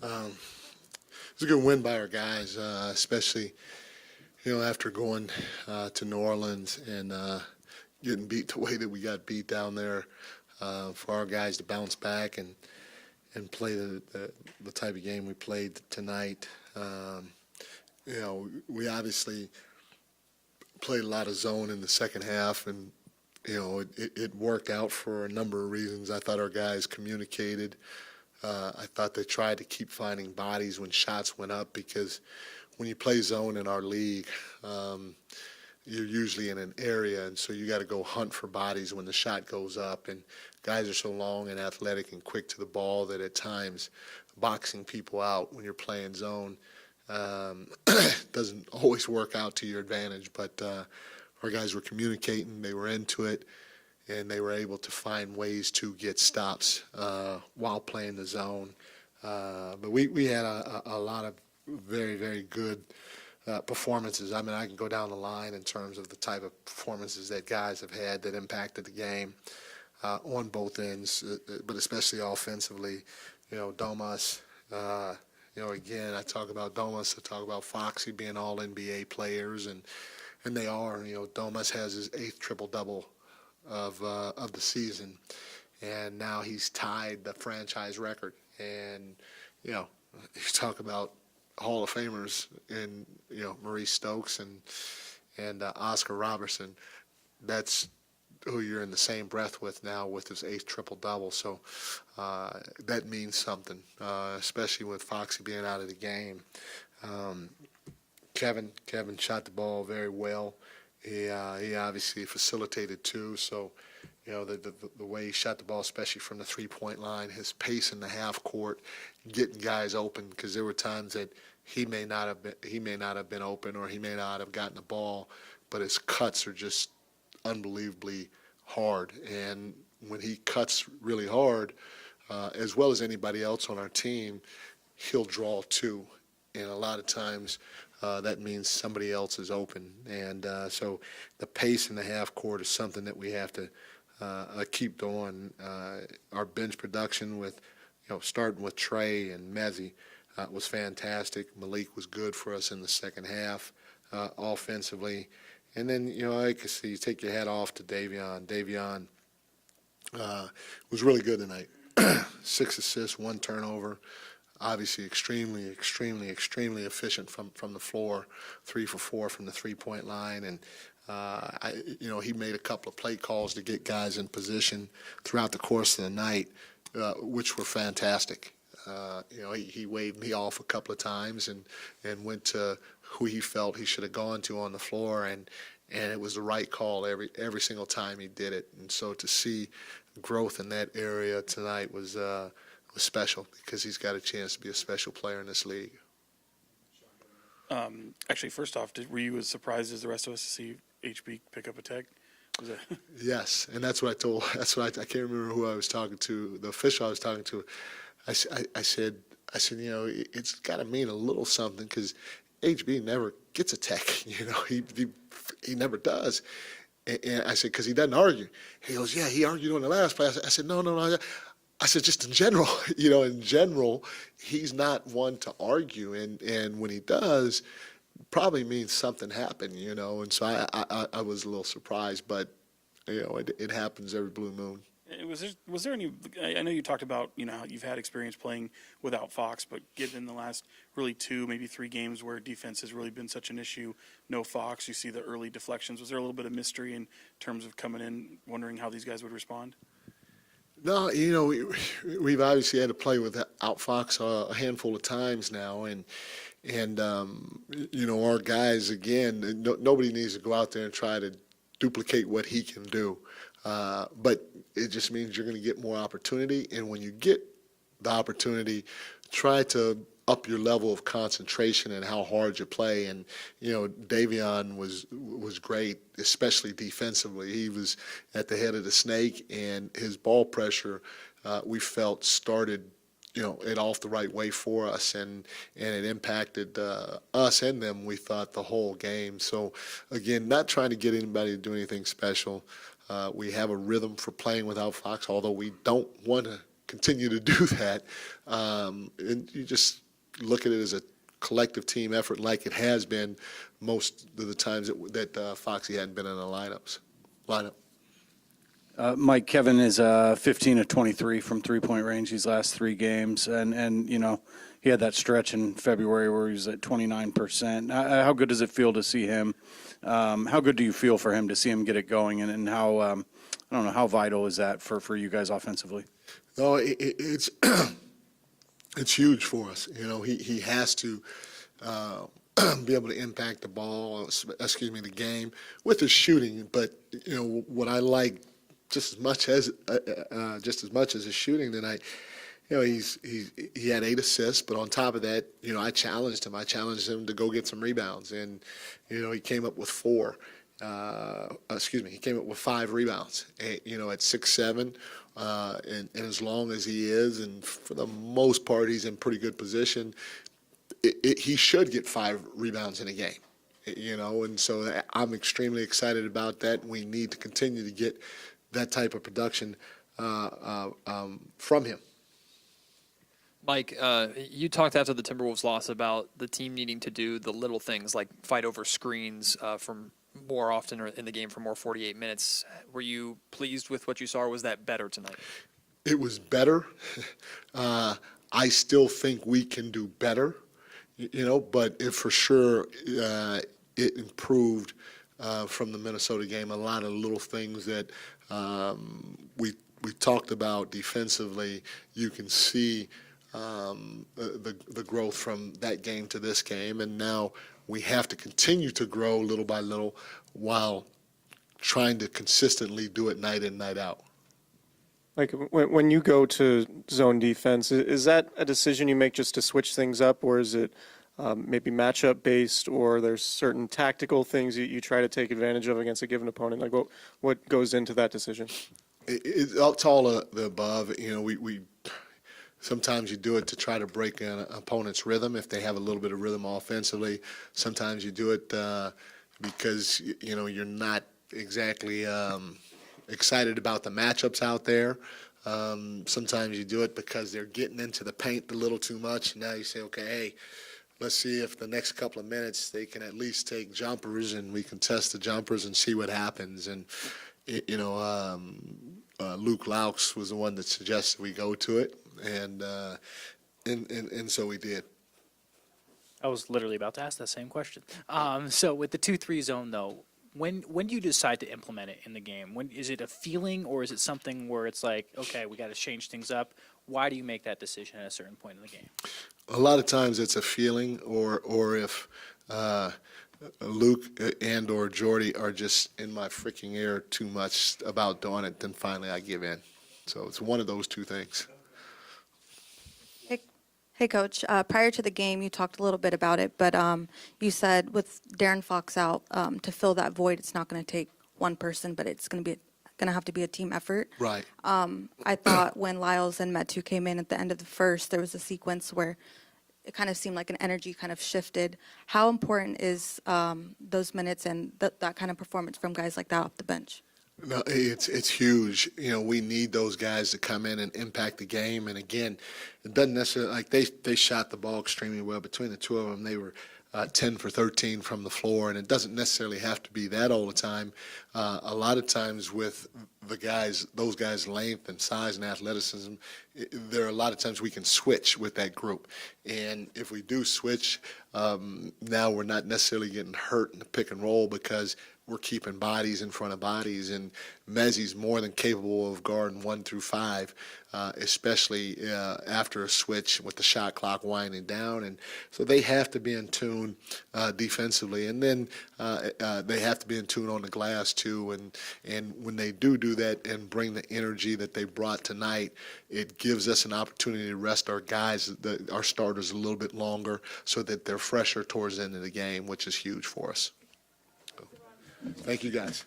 It was a good win by our guys, especially, after going to New Orleans and getting beat the way that we got beat down there, for our guys to bounce back and play the type of game we played tonight. We obviously played a lot of zone in the second half, and it worked out for a number of reasons. I thought our guys communicated. I thought they tried to keep finding bodies when shots went up, because when you play zone in our league, you're usually in an area, and so you got to go hunt for bodies when the shot goes up. And guys are so long and athletic and quick to the ball that at times boxing people out when you're playing zone doesn't always work out to your advantage. But our guys were communicating, they were into it, and they were able to find ways to get stops while playing the zone. But we had a lot of very, very good performances. I mean, I can go down the line in terms of the type of performances that guys have had that impacted the game on both ends, but especially offensively. Domas, again, I talk about Domas, I talk about Foxy being all NBA players, and they are. Domas has his 8th triple-double of the season, and now he's tied the franchise record. And you talk about Hall of Famers in Maurice Stokes and Oscar Robertson. That's who you're in the same breath with now with his 8th triple-double. So that means something, especially with Foxy being out of the game. Kevin shot the ball very well. He obviously facilitated too. So the way he shot the ball, especially from the 3-point line, his pace in the half court, getting guys open, because there were times that he may not have been open, or he may not have gotten the ball, but his cuts are just unbelievably hard. And when he cuts really hard, as well as anybody else on our team, he'll draw two. And a lot of times that means somebody else is open. And so the pace in the half court is something that we have to keep going. Our bench production with, starting with Trey and Mezzi was fantastic. Malik was good for us in the second half offensively. And then, I can see you take your hat off to Davion. Davion was really good tonight. 6 assists, 1 turnover. Obviously extremely efficient from the floor, 3 for 4 from the 3-point line. And, he made a couple of play calls to get guys in position throughout the course of the night, which were fantastic. He waved me off a couple of times and went to who he felt he should have gone to on the floor, and it was the right call every single time he did it. And so to see growth in that area tonight was special, because he's got a chance to be a special player in this league. Actually, first off, were you as surprised as the rest of us to see HB pick up a tag? Was it? Yes, and that's what I told. I can't remember who I was talking to. The official I was talking to. I said, it's got to mean a little something, because HB never gets a tech. He never does. And I said, because he doesn't argue. He goes, yeah, he argued on the last play. I said, no. I said, just in general, in general, he's not one to argue. And when he does, probably means something happened, And so I was a little surprised, but, it happens every blue moon. Was there any? I know you talked about how you've had experience playing without Fox, but given the last really 2, maybe 3 games where defense has really been such an issue, no Fox, you see the early deflections. Was there a little bit of mystery in terms of coming in, wondering how these guys would respond? No, we've obviously had to play without Fox a handful of times now, and our guys, again, nobody needs to go out there and try to duplicate what he can do. But it just means you're going to get more opportunity. And when you get the opportunity, try to up your level of concentration and how hard you play. And, Davion was great, especially defensively. He was at the head of the snake, and his ball pressure, we felt, started, it off the right way for us, and it impacted us and them, we thought, the whole game. So, again, not trying to get anybody to do anything special. We have a rhythm for playing without Fox, although we don't want to continue to do that. And you just look at it as a collective team effort like it has been most of the times that Foxy hadn't been in the lineup. Mike, Kevin is 15 of 23 from three-point range these last 3 games, and you know, he had that stretch in February where he was at 29%. How good does it feel to see him? How good do you feel for him to see him get it going, and how I don't know, how vital is that for you guys offensively? No, it's it's huge for us. You know, he has to be able to impact the game with his shooting. But you know what I like just as much as his shooting tonight. You know, he had 8 assists, but on top of that, you know, I challenged him. I challenged him to go get some rebounds, and you know, he came up with 4. He came up with 5 rebounds. You know, at 6'7", and as long as he is, and for the most part, he's in pretty good position. He should get 5 rebounds in a game. You know, and so I'm extremely excited about that. We need to continue to get that type of production from him. Mike, you talked after the Timberwolves loss about the team needing to do the little things like fight over screens from more often or in the game for more 48 minutes. Were you pleased with what you saw, or was that better tonight? It was better. I still think we can do better, you know, but for sure it improved from the Minnesota game. A lot of little things that we talked about defensively, you can see the growth from that game to this game, and now we have to continue to grow little by little while trying to consistently do it night in, night out. Like when you go to zone defense, is that a decision you make just to switch things up, or is it maybe matchup based, or there's certain tactical things you try to take advantage of against a given opponent? Like what goes into that decision? It's all of the above. You know, we sometimes you do it to try to break an opponent's rhythm if they have a little bit of rhythm offensively. Sometimes you do it because you know you're not exactly excited about the matchups out there. Sometimes you do it because they're getting into the paint a little too much. Now you say, okay, hey, let's see if the next couple of minutes they can at least take jumpers, and we can test the jumpers and see what happens. And you know, Luke Laux was the one that suggested we go to it, and so we did. I was literally about to ask that same question. So with the 2-3 zone, though, when do you decide to implement it in the game? When is it a feeling, or is it something where it's like, okay, we got to change things up? Why do you make that decision at a certain point in the game? A lot of times it's a feeling, or if Luke and or Jordy are just in my freaking ear too much about doing it, then finally I give in. So it's one of those two things. Hey, Coach. Prior to the game, you talked a little bit about it, but you said with Darren Fox out, to fill that void, it's not going to take one person, but it's going to have to be a team effort. Right. I thought when Lyles and Metu came in at the end of the first, there was a sequence where it kind of seemed like an energy kind of shifted. How important is those minutes and that kind of performance from guys like that off the bench? No, it's huge. You know, we need those guys to come in and impact the game. And again, it doesn't necessarily like they shot the ball extremely well. Between the two of them, they were 10 for 13 from the floor, and it doesn't necessarily have to be that all the time. A lot of times with those guys' length and size and athleticism, there are a lot of times we can switch with that group. And if we do switch, now we're not necessarily getting hurt in the pick and roll because we're keeping bodies in front of bodies, and Mezzi's more than capable of guarding 1 through 5, especially after a switch with the shot clock winding down. And so they have to be in tune defensively, and then they have to be in tune on the glass too. And when they do that and bring the energy that they brought tonight, it gives us an opportunity to rest our guys, our starters, a little bit longer so that they're fresher towards the end of the game, which is huge for us. Thank you, guys.